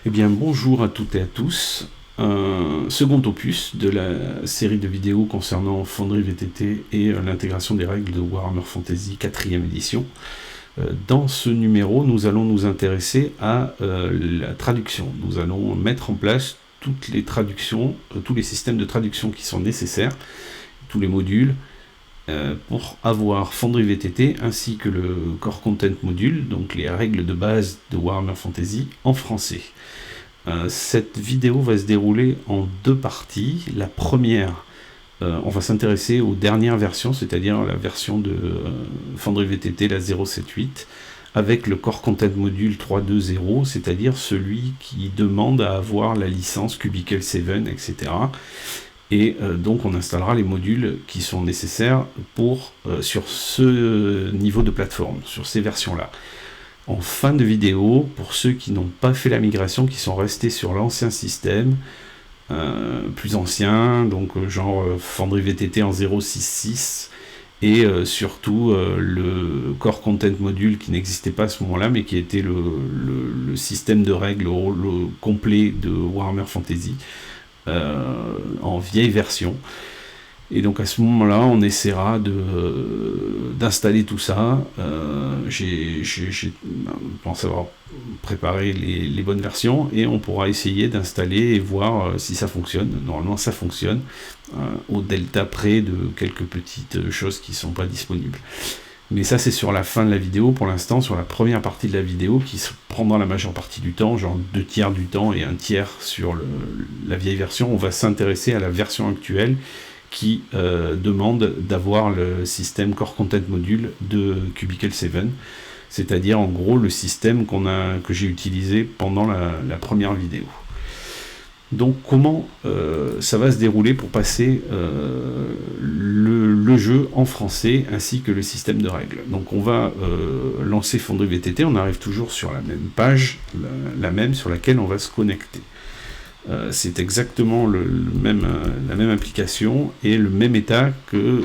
Eh bien, bonjour à toutes et à tous. Un second opus de la série de vidéos concernant Foundry VTT et l'intégration des règles de Warhammer Fantasy 4e édition. Dans ce numéro, nous allons nous intéresser à la traduction. Nous allons mettre en place toutes les traductions, tous les systèmes de traduction qui sont nécessaires, tous les modules, pour avoir Foundry VTT ainsi que le Core Content Module, donc les règles de base de Warhammer Fantasy en français. Cette vidéo va se dérouler en deux parties. La première, on va s'intéresser aux dernières versions, c'est-à-dire la version de Foundry VTT, la 078, avec le Core Content Module 3.2.0, c'est-à-dire celui qui demande à avoir la licence Cubicle 7, etc. Et donc on installera les modules qui sont nécessaires sur ce niveau de plateforme, sur ces versions-là. En fin de vidéo, pour ceux qui n'ont pas fait la migration, qui sont restés sur l'ancien système, plus ancien, donc genre Foundry VTT en 0.6.6, et surtout le Core Content Module qui n'existait pas à ce moment-là, mais qui était le système de règles le complet de Warhammer Fantasy, en vieille version. Et donc à ce moment-là, on essaiera d'installer tout ça. Je pense avoir préparé les bonnes versions et on pourra essayer d'installer et voir si ça fonctionne. Normalement, ça fonctionne au delta près de quelques petites choses qui ne sont pas disponibles. Mais ça, c'est sur la fin de la vidéo. Pour l'instant, sur la première partie de la vidéo, qui prendra la majeure partie du temps, genre 2/3 du temps et 1/3 sur la vieille version, on va s'intéresser à la version actuelle qui demande d'avoir le système Core Content Module de Cubicle 7, c'est-à-dire en gros le système que j'ai utilisé pendant la première vidéo. Donc comment ça va se dérouler pour passer le jeu en français ainsi que le système de règles. Donc on va lancer Foundry VTT, on arrive toujours sur la même page, la même sur laquelle on va se connecter. C'est exactement la même application et le même état que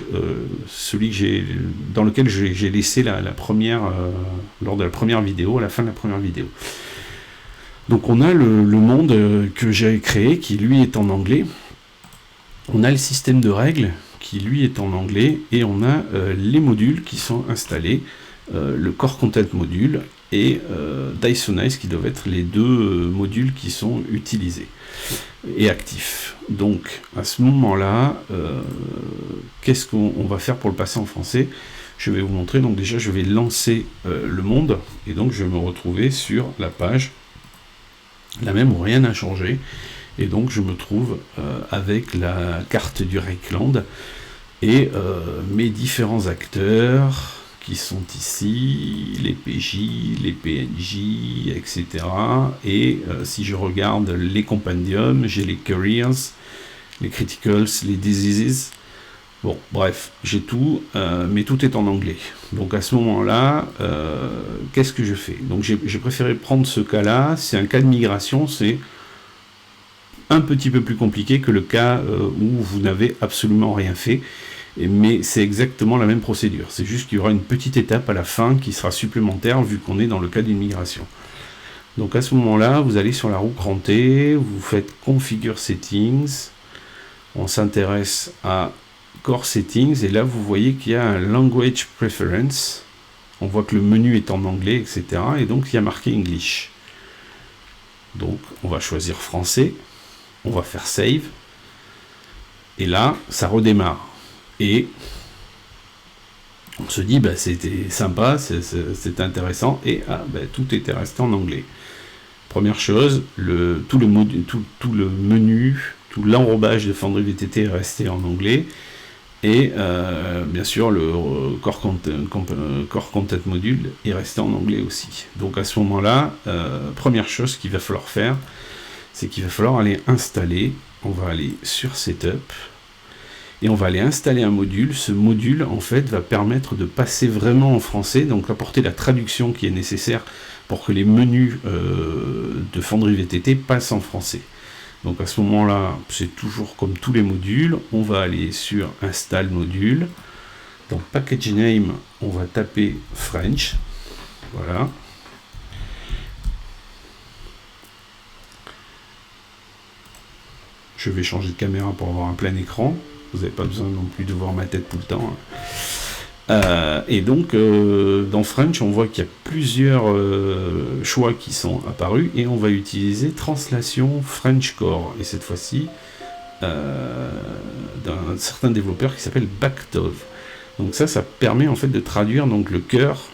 celui dans lequel j'ai laissé lors de la première vidéo, à la fin de la première vidéo. Donc on a le monde que j'ai créé qui lui est en anglais. On a le système de règles qui lui est en anglais et on a les modules qui sont installés, le Core Content Module et Dysonize qui doivent être les deux modules qui sont utilisés et actifs. Donc à ce moment-là, qu'est-ce qu'on va faire pour le passer en français? Je vais vous montrer. Donc déjà je vais lancer le monde et donc je vais me retrouver sur la page la même où rien n'a changé et donc je me trouve avec la carte du Reikland et mes différents acteurs qui sont ici, les PJ, les PNJ, etc. Et si je regarde les compendiums, j'ai les careers, les criticals, les diseases. Bon, bref, j'ai tout, mais tout est en anglais. Donc à ce moment-là, qu'est-ce que je fais? Donc j'ai préféré prendre ce cas-là. C'est un cas de migration, c'est un petit peu plus compliqué que le cas où vous n'avez absolument rien fait. Mais c'est exactement la même procédure. C'est juste qu'il y aura une petite étape à la fin qui sera supplémentaire vu qu'on est dans le cas d'une migration. Donc à ce moment-là, vous allez sur la roue crantée, vous faites Configure Settings, on s'intéresse à Core Settings, et là vous voyez qu'il y a un Language Preference, on voit que le menu est en anglais, etc. Et donc il y a marqué English. Donc on va choisir français, on va faire Save, et là ça redémarre. Et on se dit, c'était sympa, c'était intéressant, et tout était resté en anglais. Première chose, tout le menu, tout l'enrobage de Foundry VTT est resté en anglais, et bien sûr le Core Content Module est resté en anglais aussi. Donc à ce moment-là, première chose qu'il va falloir faire, c'est qu'il va falloir aller installer, on va aller sur Setup, et on va aller installer un module. Ce module, en fait, va permettre de passer vraiment en français, donc apporter la traduction qui est nécessaire pour que les menus de Foundry VTT passent en français. Donc à ce moment-là, c'est toujours comme tous les modules, on va aller sur Install Module. Dans Package Name, on va taper French. Voilà. Je vais changer de caméra pour avoir un plein écran. Vous n'avez pas besoin non plus de voir ma tête tout le temps. Et donc, dans French, on voit qu'il y a plusieurs choix qui sont apparus, et on va utiliser Translation French Core. Et cette fois-ci, d'un certain développeur qui s'appelle Bactov. Donc ça permet en fait de traduire donc le cœur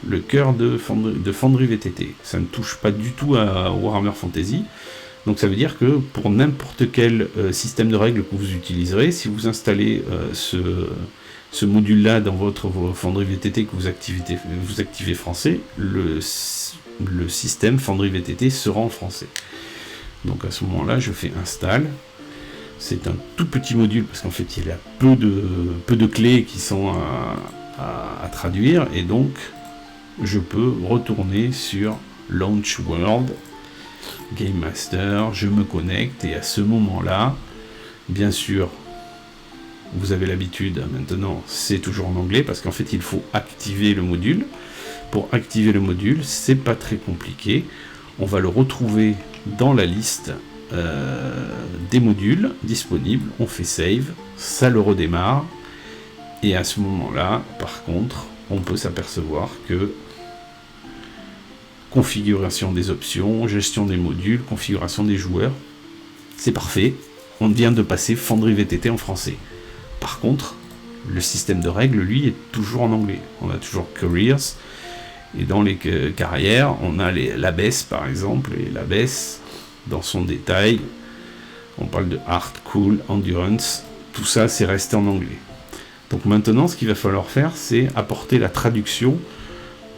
de Foundry VTT. Ça ne touche pas du tout à Warhammer Fantasy. Donc ça veut dire que pour n'importe quel système de règles que vous utiliserez, si vous installez ce module-là dans votre Foundry VTT que vous activez français, le système Foundry VTT sera en français. Donc à ce moment-là, je fais install. C'est un tout petit module parce qu'en fait il y a peu de clés qui sont à traduire, et donc je peux retourner sur Launch World, Game Master, je me connecte, et à ce moment-là, bien sûr, vous avez l'habitude, maintenant c'est toujours en anglais parce qu'en fait il faut activer le module. Pour activer le module, c'est pas très compliqué, on va le retrouver dans la liste des modules disponibles, on fait save, ça le redémarre, et à ce moment-là, par contre, on peut s'apercevoir que configuration des options, gestion des modules, configuration des joueurs, c'est parfait, on vient de passer Foundry VTT en français. Par contre, le système de règles, lui, est toujours en anglais. On a toujours Careers, et dans les carrières, on a l'ABES par exemple, et l'ABES, dans son détail, on parle de Art, Cool, Endurance, tout ça c'est resté en anglais. Donc maintenant ce qu'il va falloir faire, c'est apporter la traduction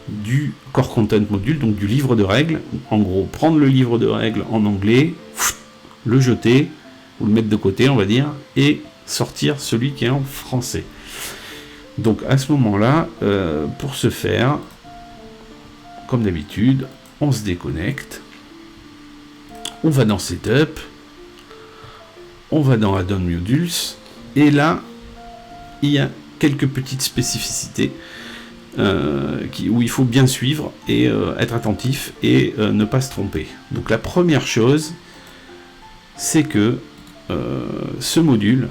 du Core Content Module, donc du livre de règles. En gros, prendre le livre de règles en anglais, le jeter, ou le mettre de côté on va dire, et sortir celui qui est en français. Donc à ce moment-là, pour ce faire, comme d'habitude, on se déconnecte, on va dans Setup, on va dans Add-on Modules, et là, il y a quelques petites spécificités où il faut bien suivre et être attentif et ne pas se tromper. Donc la première chose, c'est que ce module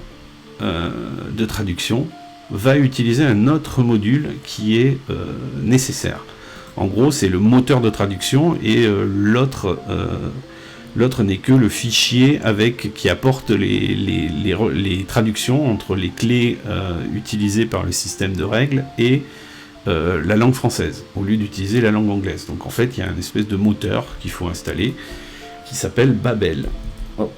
de traduction va utiliser un autre module qui est nécessaire. En gros, c'est le moteur de traduction, et l'autre n'est que le fichier qui apporte les traductions entre les clés utilisées par le système de règles et la langue française, au lieu d'utiliser la langue anglaise. Donc en fait, il y a une espèce de moteur qu'il faut installer, qui s'appelle Babel. Hop.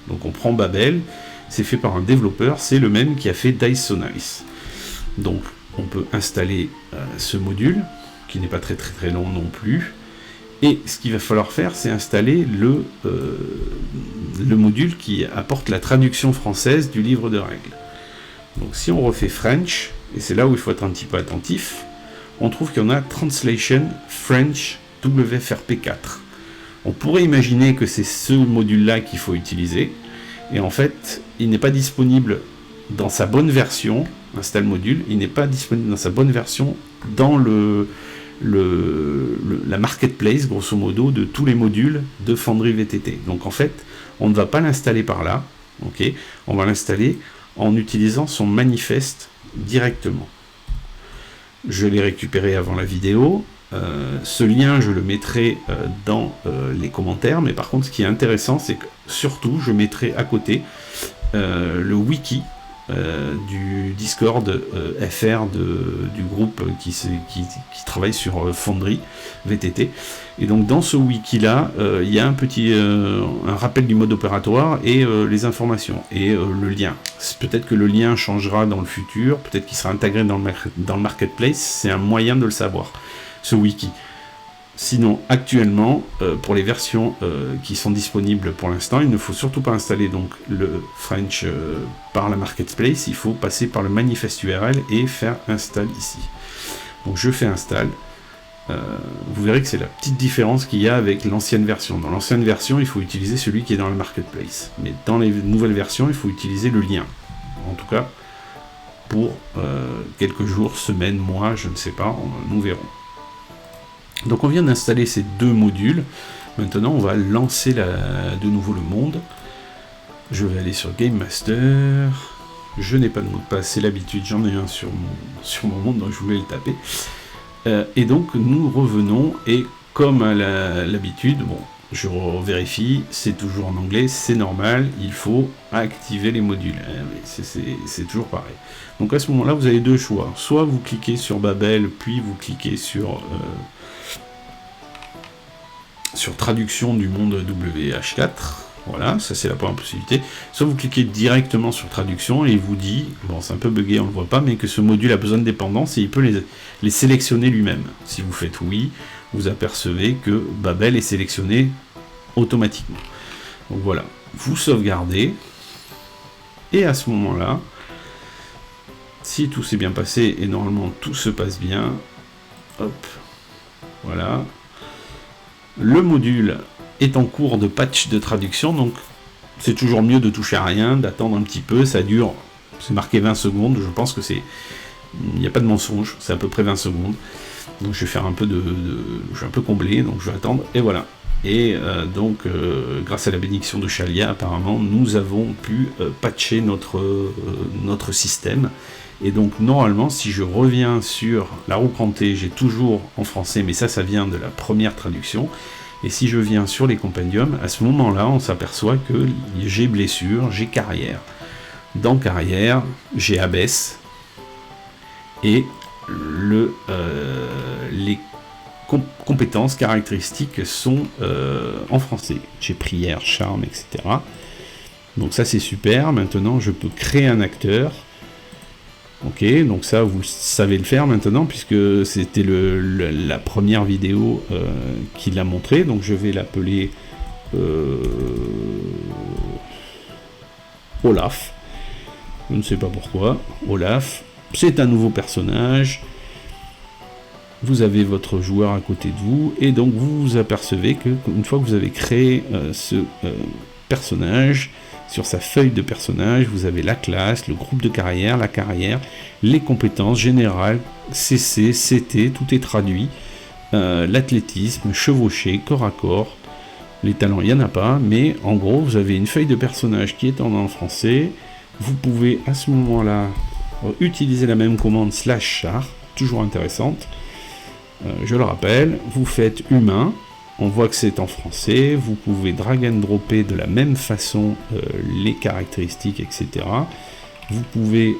Donc on prend Babel, c'est fait par un développeur, c'est le même qui a fait Dice So Nice. Donc on peut installer ce module, qui n'est pas très long non plus. Et ce qu'il va falloir faire, c'est installer le module qui apporte la traduction française du livre de règles. Donc si on refait French, et c'est là où il faut être un petit peu attentif, on trouve qu'il y en a Translation French WFRP4. On pourrait imaginer que c'est ce module-là qu'il faut utiliser, et en fait, il n'est pas disponible dans sa bonne version, install module, il n'est pas disponible dans sa bonne version dans la marketplace, grosso modo, de tous les modules de Foundry VTT. Donc en fait, on ne va pas l'installer par là, ok, on va l'installer en utilisant son manifeste directement. Je l'ai récupéré avant la vidéo, ce lien je le mettrai dans les commentaires, mais par contre ce qui est intéressant, c'est que surtout je mettrai à côté le wiki du Discord FR du groupe qui travaille sur Foundry VTT. Et donc dans ce wiki là, il y a un rappel du mode opératoire et les informations et le lien. Peut-être que le lien changera dans le futur, peut-être qu'il sera intégré dans le marketplace, c'est un moyen de le savoir, ce wiki. Sinon, actuellement, pour les versions qui sont disponibles pour l'instant, il ne faut surtout pas installer donc le French par la marketplace, il faut passer par le manifeste URL et faire install ici. Donc je fais install. Vous verrez que c'est la petite différence qu'il y a avec l'ancienne version. Dans l'ancienne version, il faut utiliser celui qui est dans le marketplace. Mais dans les nouvelles versions, il faut utiliser le lien. En tout cas, pour quelques jours, semaines, mois, je ne sais pas, nous verrons. Donc on vient d'installer ces deux modules. Maintenant on va lancer de nouveau le monde. Je vais aller sur Game Master. Je n'ai pas de mot de passe, c'est l'habitude, j'en ai un sur mon monde, donc je voulais le taper. Et donc nous revenons, et comme à l'habitude, bon, je vérifie, c'est toujours en anglais, c'est normal, il faut activer les modules. C'est toujours pareil. Donc à ce moment-là, vous avez deux choix. Soit vous cliquez sur Babel, puis vous cliquez sur traduction du monde WH4. Voilà, ça c'est la première possibilité. Soit vous cliquez directement sur traduction et il vous dit, bon c'est un peu bugué, on ne le voit pas, mais que ce module a besoin de dépendance et il peut les sélectionner lui-même. Si vous faites oui, vous apercevez que Babel est sélectionné automatiquement. Donc voilà, vous sauvegardez, et à ce moment-là, si tout s'est bien passé, et normalement tout se passe bien, hop, voilà, le module est en cours de patch de traduction, donc c'est toujours mieux de toucher à rien, d'attendre un petit peu, ça dure, c'est marqué 20 secondes, je pense que il n'y a pas de mensonge, c'est à peu près 20 secondes, donc je vais faire un peu je suis un peu comblé, donc je vais attendre, et voilà. Et donc, grâce à la bénédiction de Shalia, apparemment, nous avons pu patcher notre système. Et donc, normalement, si je reviens sur la roue crantée, j'ai toujours en français, mais ça vient de la première traduction. Et si je viens sur les compendiums, à ce moment-là, on s'aperçoit que j'ai blessure, j'ai carrière. Dans carrière, j'ai abaisse, et les compétences, caractéristiques sont en français. J'ai prière, charme, etc. Donc ça c'est super. Maintenant je peux créer un acteur. Ok, donc ça vous savez le faire maintenant puisque c'était la première vidéo qui l'a montré. Donc je vais l'appeler Olaf. Je ne sais pas pourquoi. Olaf. C'est un nouveau personnage. Vous avez votre joueur à côté de vous, et donc vous vous apercevez qu'une fois que vous avez créé ce personnage, sur sa feuille de personnage, vous avez la classe, le groupe de carrière, la carrière, les compétences générales, CC, CT, tout est traduit, l'athlétisme, chevaucher, corps à corps, les talents, il n'y en a pas, mais en gros, vous avez une feuille de personnage qui est en français, vous pouvez à ce moment-là utiliser la même commande /char, toujours intéressante. Je le rappelle, vous faites humain, on voit que c'est en français, vous pouvez drag and dropper de la même façon les caractéristiques, etc. Vous pouvez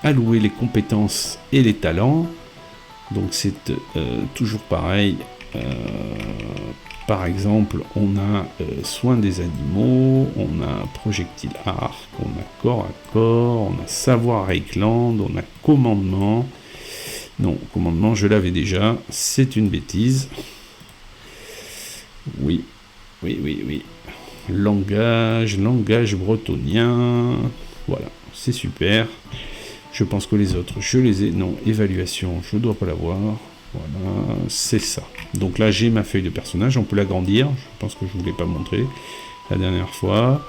allouer les compétences et les talents, donc c'est toujours pareil. Par exemple, on a soin des animaux, on a projectile arc, on a corps à corps, on a savoir Reikland, on a commandement. Non, commandement, je l'avais déjà, c'est une bêtise. Oui. Langage bretonien. Voilà, c'est super. Je pense que les autres, je les ai. Non, évaluation, je ne dois pas l'avoir. Voilà, c'est ça. Donc là, j'ai ma feuille de personnage, on peut l'agrandir. Je pense que je ne vous l'ai pas montré la dernière fois.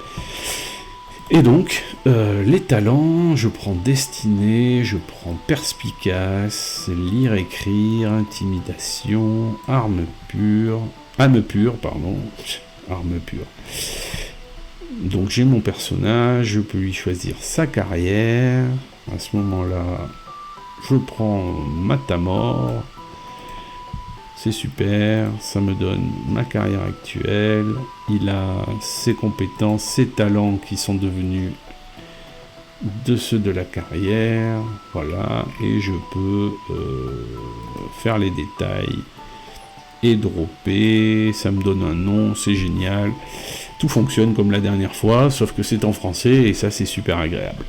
Et donc, les talents, je prends destiné, je prends perspicace, lire, écrire, intimidation, âme pure. Donc j'ai mon personnage, je peux lui choisir sa carrière. À ce moment-là, je prends Matamor. C'est super, ça me donne ma carrière actuelle, il a ses compétences, ses talents qui sont devenus de ceux de la carrière, voilà, et je peux faire les détails et dropper, ça me donne un nom, c'est génial, tout fonctionne comme la dernière fois, sauf que c'est en français et ça c'est super agréable.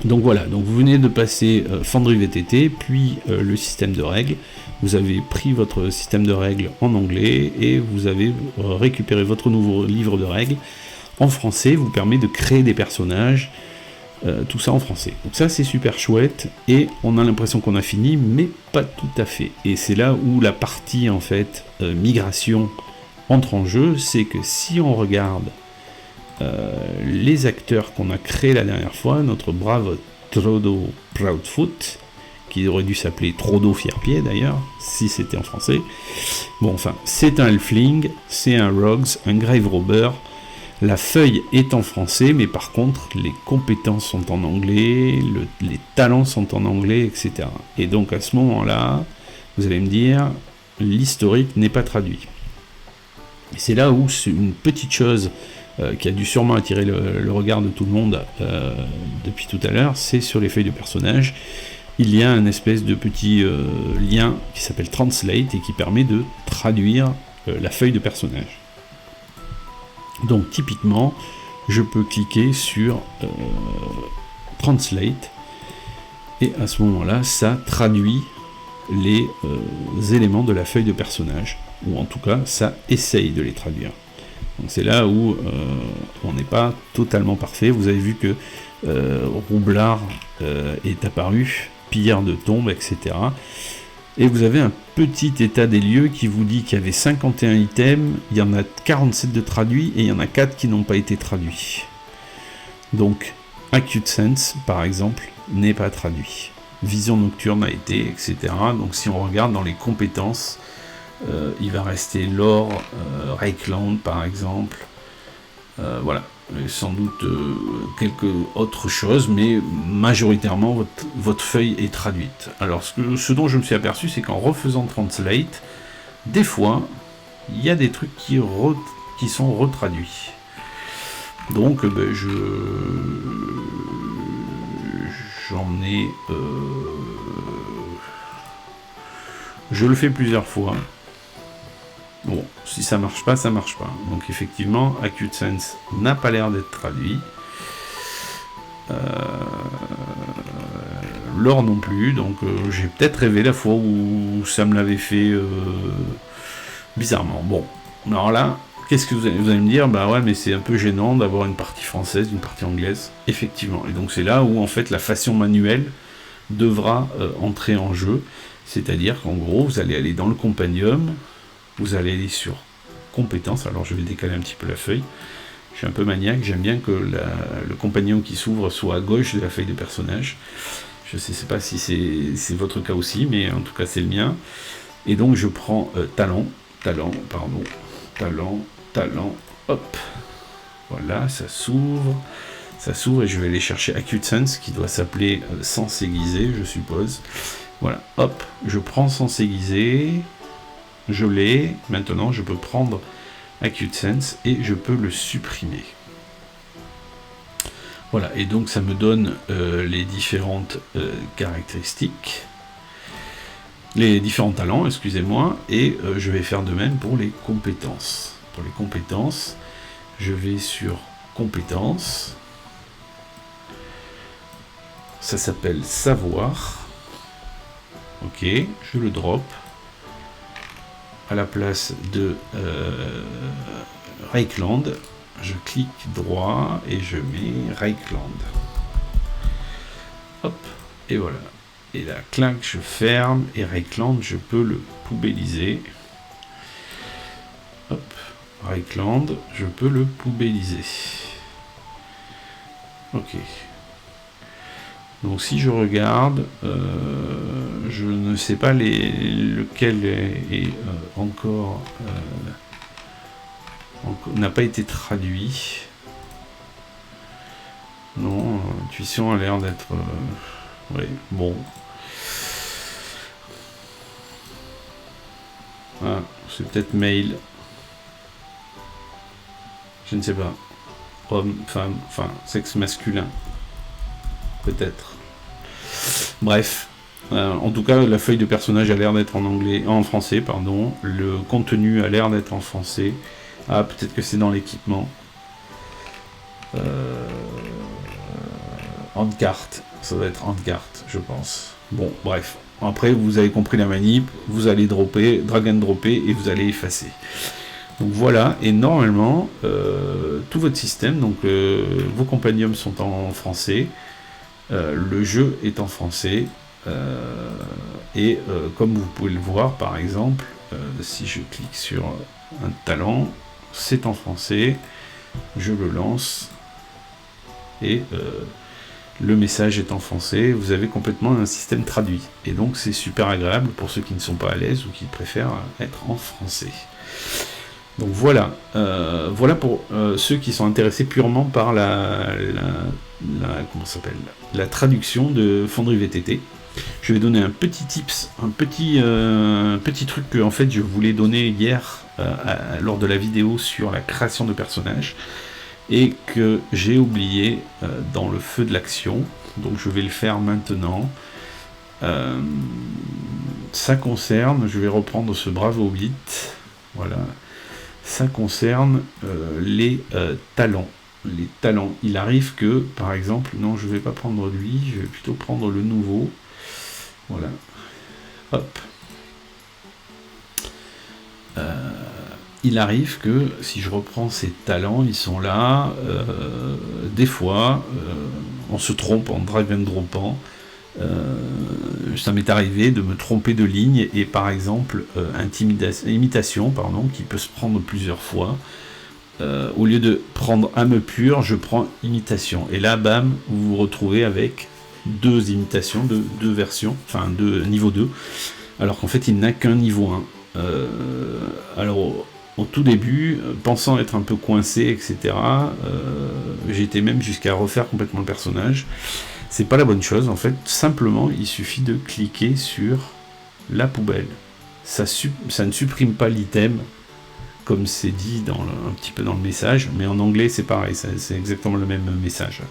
Donc voilà, donc vous venez de passer Foundry VTT, puis le système de règles. Vous avez pris votre système de règles en anglais et vous avez récupéré votre nouveau livre de règles en français, vous permet de créer des personnages, tout ça en français. Donc ça c'est super chouette et on a l'impression qu'on a fini, mais pas tout à fait. Et c'est là où la partie en fait migration entre en jeu, c'est que si on regarde les acteurs qu'on a créés la dernière fois, notre brave Trodo Proudfoot, qui aurait dû s'appeler Trodo Fierpied d'ailleurs, si c'était en français. Bon, enfin, c'est un Elfling, c'est un Rogues, un Grave Robber, La feuille est en français, mais par contre, les compétences sont en anglais, les talents sont en anglais, etc. Et donc, à ce moment-là, vous allez me dire, l'historique n'est pas traduit. Et c'est là où c'est une petite chose qui a dû sûrement attirer le regard de tout le monde depuis tout à l'heure, c'est sur les feuilles de personnages. Il y a un espèce de petit lien qui s'appelle Translate et qui permet de traduire la feuille de personnage. Donc typiquement, je peux cliquer sur Translate et à ce moment-là, ça traduit les éléments de la feuille de personnage, ou en tout cas, ça essaye de les traduire. Donc c'est là où on n'est pas totalement parfait. Vous avez vu que Roublard est apparu, pillard de tombes, etc. Et vous avez un petit état des lieux qui vous dit qu'il y avait 51 items, il y en a 47 de traduits, et il y en a 4 qui n'ont pas été traduits. Donc, Acute Sense, par exemple, n'est pas traduit. Vision nocturne a été, etc. Donc si on regarde dans les compétences, il va rester Lore, Reikland, par exemple. Voilà. Et sans doute quelques autres choses, mais majoritairement votre feuille est traduite. Alors ce dont je me suis aperçu, c'est qu'en refaisant Translate, des fois, il y a des trucs qui sont retraduits. Donc j'en ai... je le fais plusieurs fois. Bon, si ça marche pas, ça marche pas. Donc effectivement, Acute Sense n'a pas l'air d'être traduit. Lore non plus, donc j'ai peut-être rêvé la fois où ça me l'avait fait bizarrement. Bon, alors là, qu'est-ce que vous allez me dire? Bah ouais, mais c'est un peu gênant d'avoir une partie française, une partie anglaise. Effectivement, et donc c'est là où en fait la façon manuelle devra entrer en jeu. C'est-à-dire qu'en gros, vous allez aller dans le compendium, vous allez aller sur compétences. Alors je vais décaler un petit peu la feuille. Je suis un peu maniaque, j'aime bien que le compagnon qui s'ouvre soit à gauche de la feuille de personnage. Je ne sais pas si c'est votre cas aussi, mais en tout cas c'est le mien. Et donc je prends talent, hop. Voilà, ça s'ouvre et je vais aller chercher Acute Sense qui doit s'appeler Sens aiguisé, je suppose. Voilà, hop, je prends Sens aiguisé. Je l'ai, maintenant je peux prendre Acute Sense et je peux le supprimer. Voilà, et donc ça me donne les différentes caractéristiques, les différents talents, excusez-moi, et je vais faire de même pour les compétences. Pour les compétences, je vais sur compétences, ça s'appelle savoir, ok, je le drop. À la place de Reikland, je clique droit et je mets Reikland. Hop, et voilà. Et là, clac, je ferme et Reikland, je peux le poubelliser. Hop, Reikland, je peux le poubelliser. Ok. Donc si je regarde, je ne sais pas lequel est encore n'a pas été traduit. Non, intuition a l'air d'être... oui, bon. Ah, c'est peut-être mail. Je ne sais pas. Homme, femme, enfin, sexe masculin. Peut-être. Bref. En tout cas, la feuille de personnage a l'air d'être en français, pardon. Le contenu a l'air d'être en français. Ah, peut-être que c'est dans l'équipement. Handcart. Ça doit être Handcart, je pense. Bon, bref. Après, vous avez compris la manip. Vous allez dropper, drag and dropper, et vous allez effacer. Donc voilà, et normalement, tout votre système, donc vos compendiums sont en français, le jeu est en français, et comme vous pouvez le voir, par exemple, si je clique sur un talent, c'est en français, je le lance, et le message est en français, vous avez complètement un système traduit. Et donc c'est super agréable pour ceux qui ne sont pas à l'aise ou qui préfèrent être en français. Donc voilà, voilà pour ceux qui sont intéressés purement par comment s'appelle, la traduction de Fonderie VTT. Je vais donner un petit tips, un petit truc que en fait je voulais donner hier lors de la vidéo sur la création de personnages et que j'ai oublié dans le feu de l'action. Donc je vais le faire maintenant. Ça concerne, je vais reprendre ce brave Hobbit. Voilà. Ça concerne les talents. Les talents. Il arrive que, par exemple, non, je vais pas prendre lui, je vais plutôt prendre le nouveau. Voilà. Hop. Il arrive que, si je reprends ces talents, ils sont là. Des fois, on se trompe en drag and droppant. Ça m'est arrivé de me tromper de ligne et par exemple imitation qui peut se prendre plusieurs fois, au lieu de prendre âme pure je prends imitation et là bam vous vous retrouvez avec deux imitations, deux versions, enfin deux niveau 2 alors qu'en fait il n'a qu'un niveau 1. Alors au tout début, pensant être un peu coincé, etc., j'étais même jusqu'à refaire complètement le personnage. C'est pas la bonne chose, en fait. Simplement, il suffit de cliquer sur la poubelle. Ça ne supprime pas l'item, comme c'est dit un petit peu dans le message, mais en anglais, c'est pareil. C'est exactement le même message.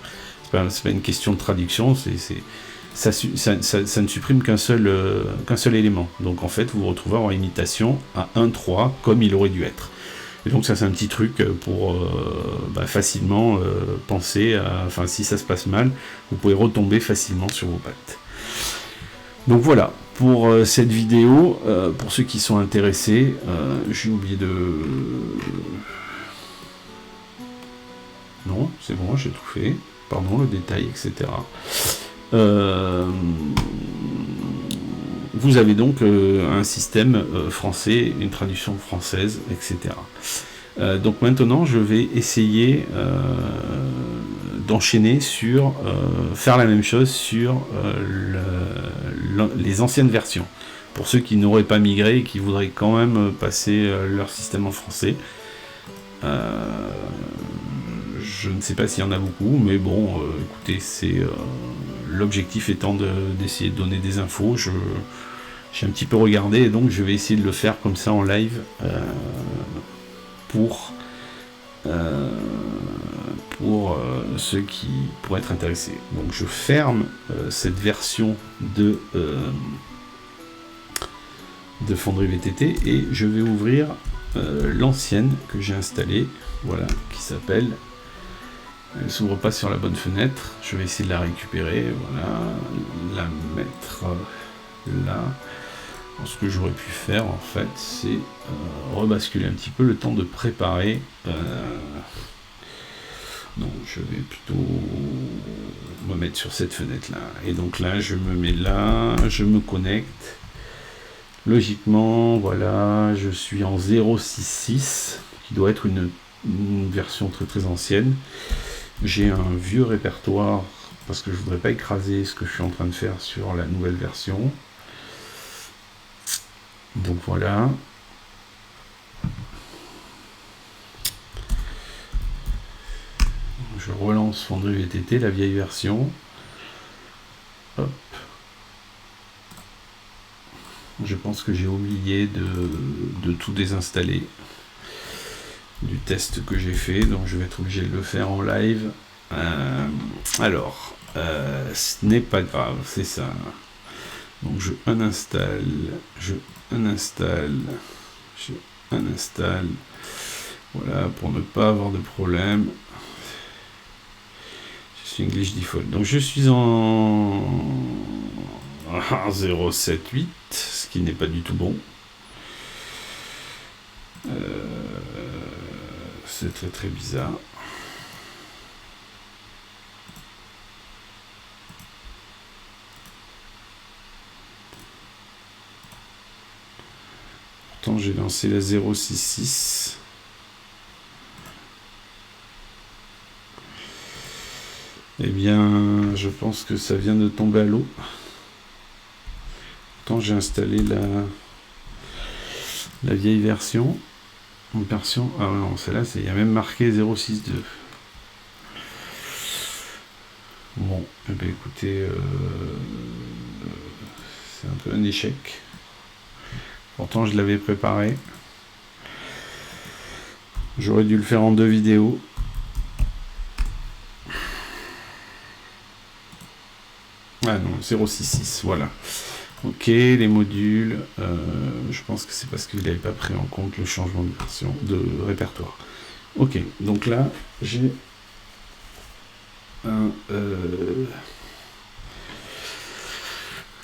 C'est pas une question de traduction, ça ne supprime qu'un seul élément. Donc, en fait, vous vous retrouvez en imitation à 1.3, comme il aurait dû être. Et donc ça c'est un petit truc pour facilement penser à, enfin si ça se passe mal, vous pouvez retomber facilement sur vos pattes. Donc voilà, pour cette vidéo, pour ceux qui sont intéressés, j'ai oublié de... Non, c'est bon, j'ai tout fait. Pardon, le détail, etc. Vous avez donc un système français, une traduction française, etc. Donc maintenant, je vais essayer d'enchaîner sur faire la même chose sur les anciennes versions. Pour ceux qui n'auraient pas migré et qui voudraient quand même passer leur système en français. Je ne sais pas s'il y en a beaucoup, mais bon, écoutez, c'est l'objectif étant d'essayer de donner des infos. J'ai un petit peu regardé, et donc je vais essayer de le faire comme ça en live pour ceux qui pourraient être intéressés. Donc je ferme cette version de Fonderie VTT et je vais ouvrir l'ancienne que j'ai installée, voilà, qui s'appelle... Elle ne s'ouvre pas sur la bonne fenêtre. Je vais essayer de la récupérer. Voilà. La mettre là. Alors, ce que j'aurais pu faire, en fait, c'est rebasculer un petit peu le temps de préparer. Donc, je vais plutôt me mettre sur cette fenêtre-là. Et donc là, je me mets là. Je me connecte. Logiquement, voilà. Je suis en 066, qui doit être une version très très ancienne. J'ai un vieux répertoire parce que je voudrais pas écraser ce que je suis en train de faire sur la nouvelle version. Donc voilà. Je relance Fonderie VTT, la vieille version. Hop. Je pense que j'ai oublié de tout désinstaller du test que j'ai fait, donc je vais être obligé de le faire en live. Alors, ce n'est pas grave, c'est ça. Donc je uninstalle, voilà, pour ne pas avoir de problème. Je suis English Default. Donc je suis en 078, ce qui n'est pas du tout bon. C'est très très bizarre. Pourtant j'ai lancé la 066. Eh bien, je pense que ça vient de tomber à l'eau. Pourtant j'ai installé la vieille version. Une version... Ah non, celle-là, il y a même marqué 062. Bon, eh bien, écoutez, c'est un peu un échec. Pourtant, je l'avais préparé. J'aurais dû le faire en 2 vidéos. Ah non, 066, voilà. Ok, les modules, je pense que c'est parce qu'il n'avait pas pris en compte le changement de version, de répertoire. Ok, donc là, j'ai un...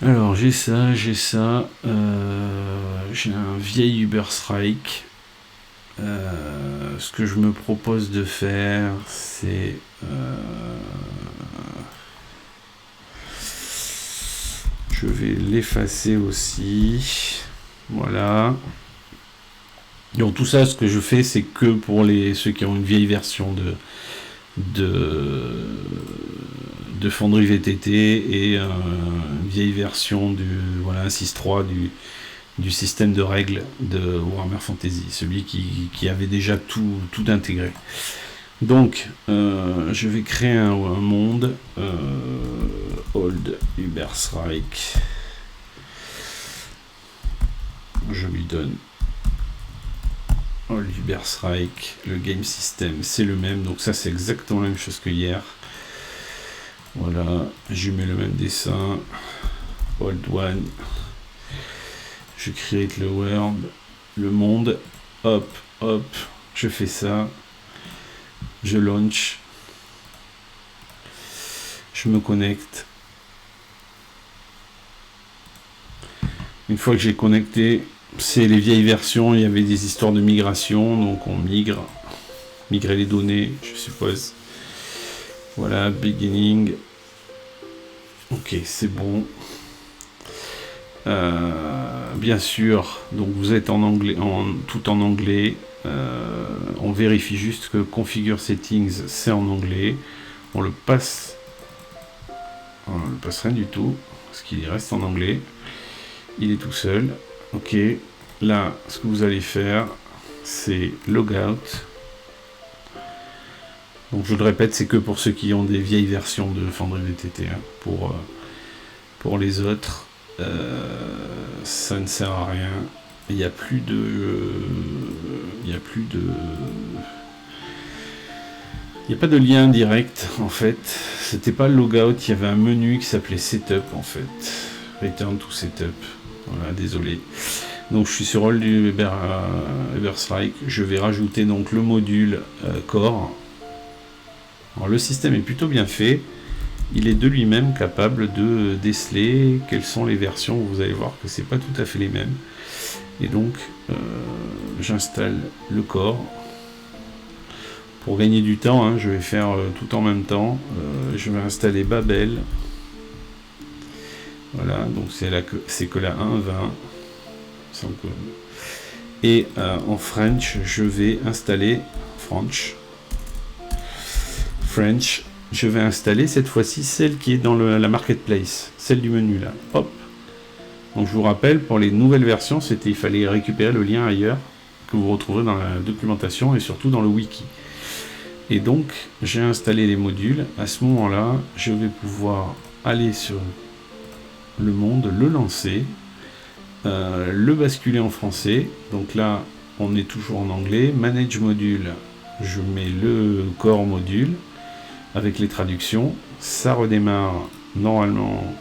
Alors, j'ai ça, j'ai un vieil Uber Strike. Ce que je me propose de faire, c'est... je vais l'effacer aussi. Voilà. Donc tout ça, ce que je fais, c'est que pour ceux qui ont une vieille version de Foundry VTT et une vieille version du 6.3 du système de règles de Warhammer Fantasy, celui qui avait déjà tout intégré. Donc, je vais créer un monde Old Uber Strike. Je lui donne Old Uber Strike. Le game system, c'est le même. Donc ça, c'est exactement la même chose que hier. Voilà, je mets le même dessin. Old One. Je create le world, le monde. Hop, hop. Je fais ça. Je launch. Je me connecte. Une fois que j'ai connecté, c'est les vieilles versions, il y avait des histoires de migration, donc on migrer les données, je suppose. Voilà, beginning. Ok, c'est bon. Bien sûr, donc vous êtes en anglais, tout en anglais. On vérifie juste que configure settings, c'est en anglais. On le passe rien du tout, parce qu'il reste en anglais. Il est tout seul. Ok, là, ce que vous allez faire, c'est logout. Donc je le répète, c'est que pour ceux qui ont des vieilles versions de Foundry VTT. Hein. Pour les autres, ça ne sert à rien. Il n'y a plus de... il n'y a pas de lien direct, en fait. C'était pas le logout, il y avait un menu qui s'appelait Setup, en fait. Return to Setup. Voilà, désolé. Donc je suis sur Old Uber Strike. Je vais rajouter donc le module Core. Alors le système est plutôt bien fait. Il est de lui-même capable de déceler quelles sont les versions. Vous allez voir que c'est pas tout à fait les mêmes. Et donc j'installe le Core. Pour gagner du temps, hein, je vais faire tout en même temps. Je vais installer Babel. Voilà, donc c'est que la 1.20. Et en French, je vais installer French, je vais installer cette fois-ci celle qui est dans la marketplace, celle du menu là. Hop. Donc je vous rappelle, pour les nouvelles versions, il fallait récupérer le lien ailleurs, que vous retrouverez dans la documentation et surtout dans le wiki. Et donc j'ai installé les modules. À ce moment-là, je vais pouvoir aller sur le monde, le lancer, le basculer en français. Donc là, on est toujours en anglais. Manage module, je mets le core module avec les traductions. Ça redémarre normalement.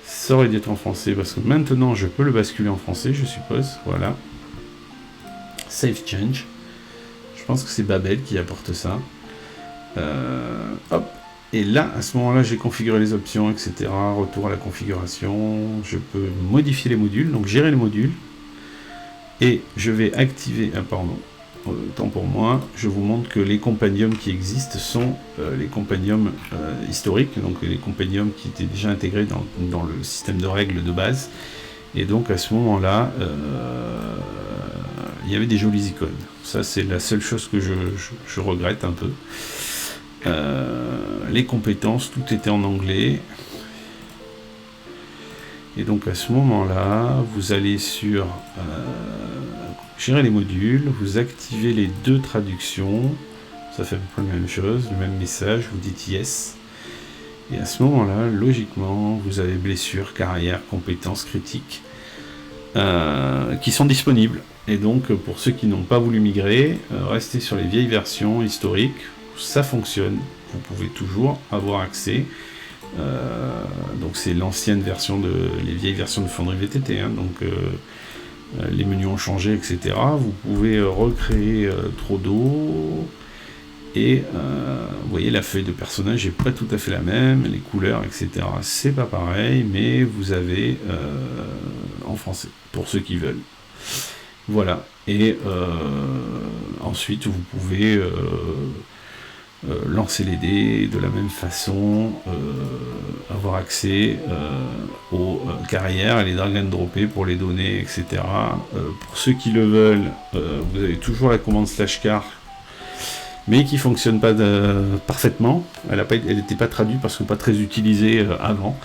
Ça aurait dû être en français parce que maintenant je peux le basculer en français, je suppose. Voilà. Save change. Je pense que c'est Babel qui apporte ça. Hop. Et là, à ce moment-là, j'ai configuré les options, etc. Retour à la configuration. Je peux modifier les modules, donc gérer les modules. Et je vais activer... Ah, pardon. Tant pour moi, je vous montre que les compendiums qui existent sont les compendiums historiques, donc les compendiums qui étaient déjà intégrés dans le système de règles de base. Et donc à ce moment-là, il y avait des jolies icônes. Ça, c'est la seule chose que je regrette un peu. Les compétences, tout était en anglais. Et donc à ce moment-là, vous allez sur gérez les modules, vous activez les 2 traductions, ça fait à peu près la même chose, le même message, vous dites yes, et à ce moment-là, logiquement, vous avez blessure, carrière, compétences critiques, qui sont disponibles. Et donc, pour ceux qui n'ont pas voulu migrer, restez sur les vieilles versions historiques, ça fonctionne, vous pouvez toujours avoir accès. Donc c'est l'ancienne version les vieilles versions de Foundry VTT, hein, donc les menus ont changé, etc. Vous pouvez recréer trop d'eau, et vous voyez, la feuille de personnage n'est pas tout à fait la même, les couleurs, etc. c'est pas pareil, mais vous avez en français, pour ceux qui veulent. Voilà, et ensuite vous pouvez lancer les dés de la même façon, avoir accès aux carrières et les drag and dropper pour les données, etc. Pour ceux qui le veulent, vous avez toujours la commande /car, mais qui fonctionne pas parfaitement. Elle n'était pas traduite parce que pas très utilisée avant.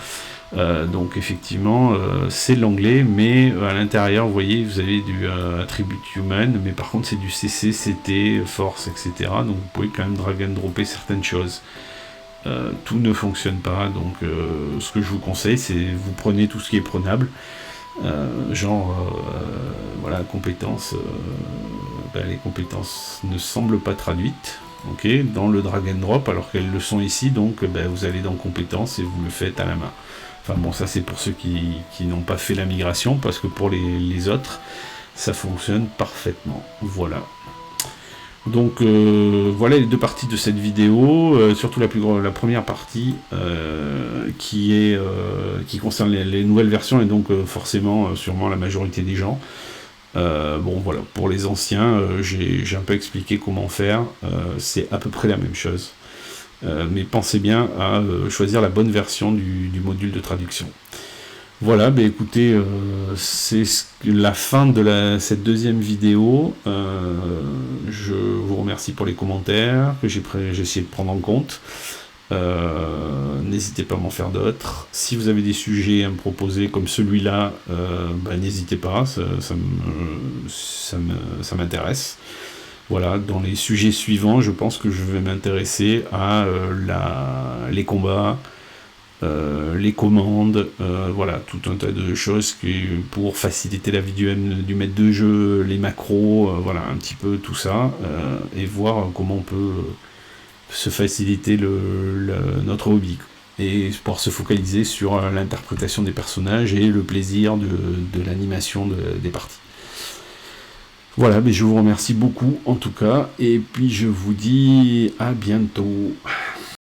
Donc effectivement c'est l'anglais, mais à l'intérieur vous voyez, vous avez du attribute human, mais par contre c'est du CC, CT, force, etc. Donc vous pouvez quand même drag and dropper certaines choses. Tout ne fonctionne pas, donc ce que je vous conseille, c'est vous prenez tout ce qui est prenable, voilà, compétences, les compétences ne semblent pas traduites, ok, dans le drag and drop, alors qu'elles le sont ici, donc vous allez dans compétences et vous le faites à la main. Enfin bon, ça c'est pour ceux qui n'ont pas fait la migration, parce que pour les autres, ça fonctionne parfaitement. Voilà. Donc voilà les 2 parties de cette vidéo, surtout la première partie qui concerne les nouvelles versions, et donc forcément sûrement la majorité des gens. Bon voilà, pour les anciens, j'ai un peu expliqué comment faire, c'est à peu près la même chose. Mais pensez bien à choisir la bonne version du module de traduction. Voilà, écoutez, c'est la fin de cette 2e vidéo. Je vous remercie pour les commentaires que j'ai essayé de prendre en compte. N'hésitez pas à m'en faire d'autres. Si vous avez des sujets à me proposer comme celui-là, n'hésitez pas, ça m'intéresse. Voilà, dans les sujets suivants, je pense que je vais m'intéresser à les combats, les commandes, voilà, tout un tas de choses pour faciliter la vie du maître de jeu, les macros, voilà, un petit peu tout ça, et voir comment on peut se faciliter notre hobby, et pouvoir se focaliser sur l'interprétation des personnages et le plaisir de l'animation des parties. Voilà, je vous remercie beaucoup en tout cas, et puis je vous dis à bientôt.